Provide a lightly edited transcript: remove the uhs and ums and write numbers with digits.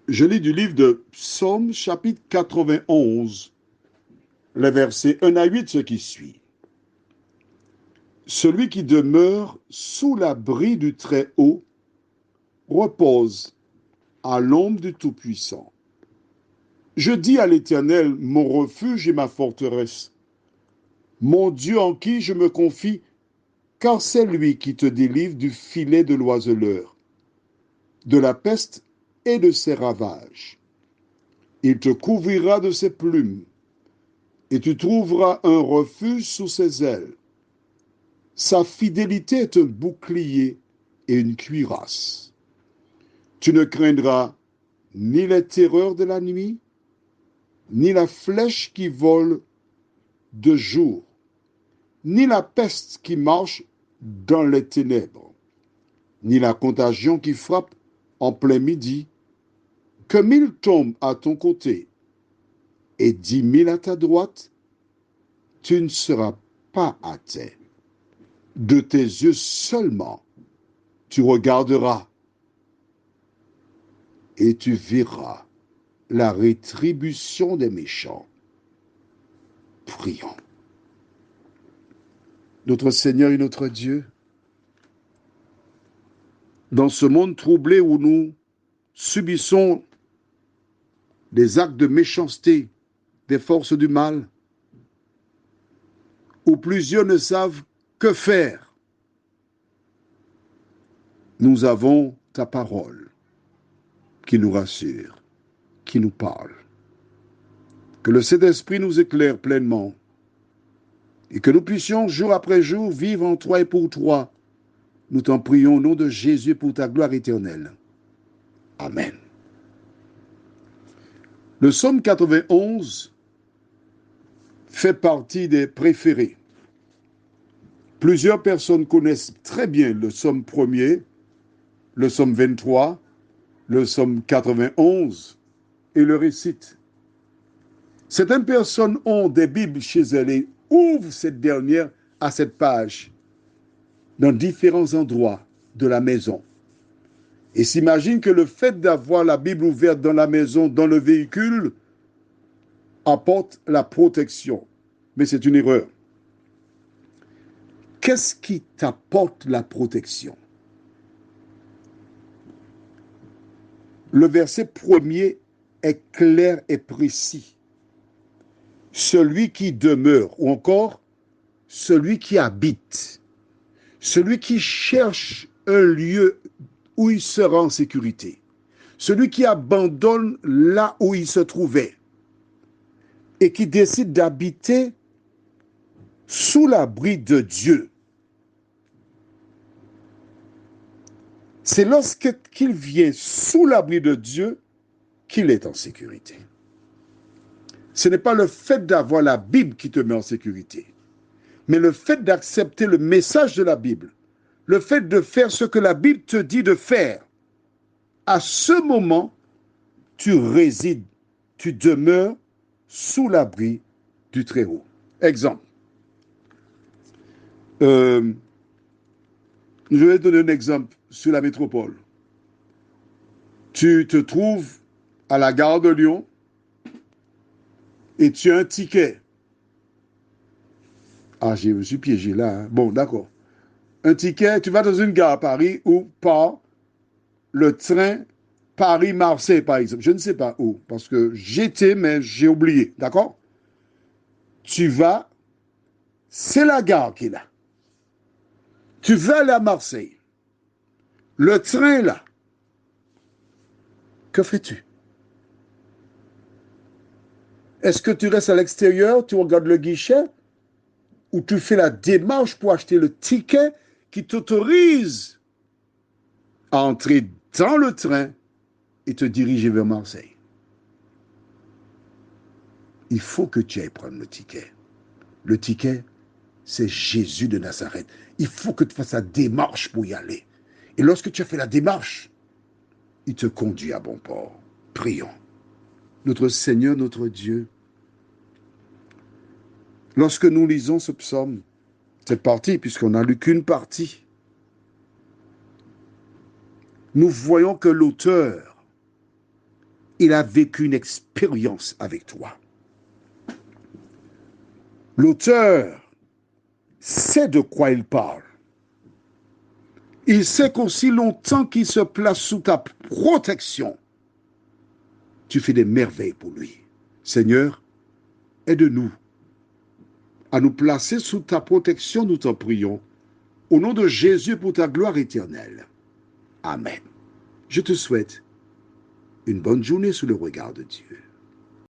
Je lis du livre de Psaume, chapitre 91, les versets 1 à 8, ce qui suit. Celui qui demeure sous l'abri du Très-Haut repose à l'ombre du Tout-Puissant. Je dis à l'Éternel, mon refuge et ma forteresse, mon Dieu en qui je me confie, car c'est lui qui te délivre du filet de l'oiseleur, de la peste et de ses ravages. Il te couvrira de ses plumes, et tu trouveras un refuge sous ses ailes. Sa fidélité est un bouclier et une cuirasse. Tu ne craindras ni les terreurs de la nuit, ni la flèche qui vole de jour, ni la peste qui marche dans les ténèbres, ni la contagion qui frappe en plein midi. Que 1000 tombent à ton côté et 10 000 à ta droite, tu ne seras pas atteint. De tes yeux seulement, tu regarderas et tu verras la rétribution des méchants. Prions. Notre Seigneur et notre Dieu, dans ce monde troublé où nous subissons des actes de méchanceté des forces du mal, où plusieurs ne savent que faire, nous avons ta parole qui nous rassure, qui nous parle. Que le Saint-Esprit nous éclaire pleinement et que nous puissions jour après jour vivre en toi et pour toi. Nous t'en prions au nom de Jésus pour ta gloire éternelle. Amen. Le psaume 91 fait partie des préférés. Plusieurs personnes connaissent très bien le psaume 1er, le psaume 23, le psaume 91 et le récitent. Certaines personnes ont des Bibles chez elles et ouvrent cette dernière à cette page dans différents endroits de la maison. Et s'imaginent que le fait d'avoir la Bible ouverte dans la maison, dans le véhicule, apporte la protection. Mais c'est une erreur. Qu'est-ce qui t'apporte la protection? Le verset premier est clair et précis. Celui qui demeure, ou encore celui qui habite, celui qui cherche un lieu où il sera en sécurité, celui qui abandonne là où il se trouvait et qui décide d'habiter sous l'abri de Dieu. C'est lorsqu'il vient sous l'abri de Dieu qu'il est en sécurité. Ce n'est pas le fait d'avoir la Bible qui te met en sécurité, mais le fait d'accepter le message de la Bible, le fait de faire ce que la Bible te dit de faire. À ce moment, tu résides, tu demeures sous l'abri du Très-Haut. Exemple. Je vais donner un exemple sur la métropole. Tu te trouves à la gare de Lyon et tu as un ticket. Ah, je me suis piégé là. Hein. Bon, d'accord. Un ticket, tu vas dans une gare à Paris où part le train Paris-Marseille, par exemple. Je ne sais pas où, parce que j'étais, mais j'ai oublié. D'accord? Tu vas, c'est la gare qui est là. Tu veux aller à Marseille. Le train est là. Que fais-tu? Est-ce que tu restes à l'extérieur, tu regardes le guichet, ou tu fais la démarche pour acheter le ticket qui t'autorise à entrer dans le train et te diriger vers Marseille? Il faut que tu ailles prendre le ticket. Le ticket, c'est Jésus de Nazareth. Il faut que tu fasses la démarche pour y aller. Et lorsque tu as fait la démarche, il te conduit à bon port. Prions. Notre Seigneur, notre Dieu, lorsque nous lisons ce psaume, cette partie, puisqu'on n'a lu qu'une partie, nous voyons que l'auteur il a vécu une expérience avec toi. L'auteur sait de quoi il parle. Il sait qu'aussi longtemps qu'il se place sous ta protection, tu fais des merveilles pour lui. Seigneur, aide-nous à nous placer sous ta protection, nous t'en prions. Au nom de Jésus pour ta gloire éternelle. Amen. Je te souhaite une bonne journée sous le regard de Dieu.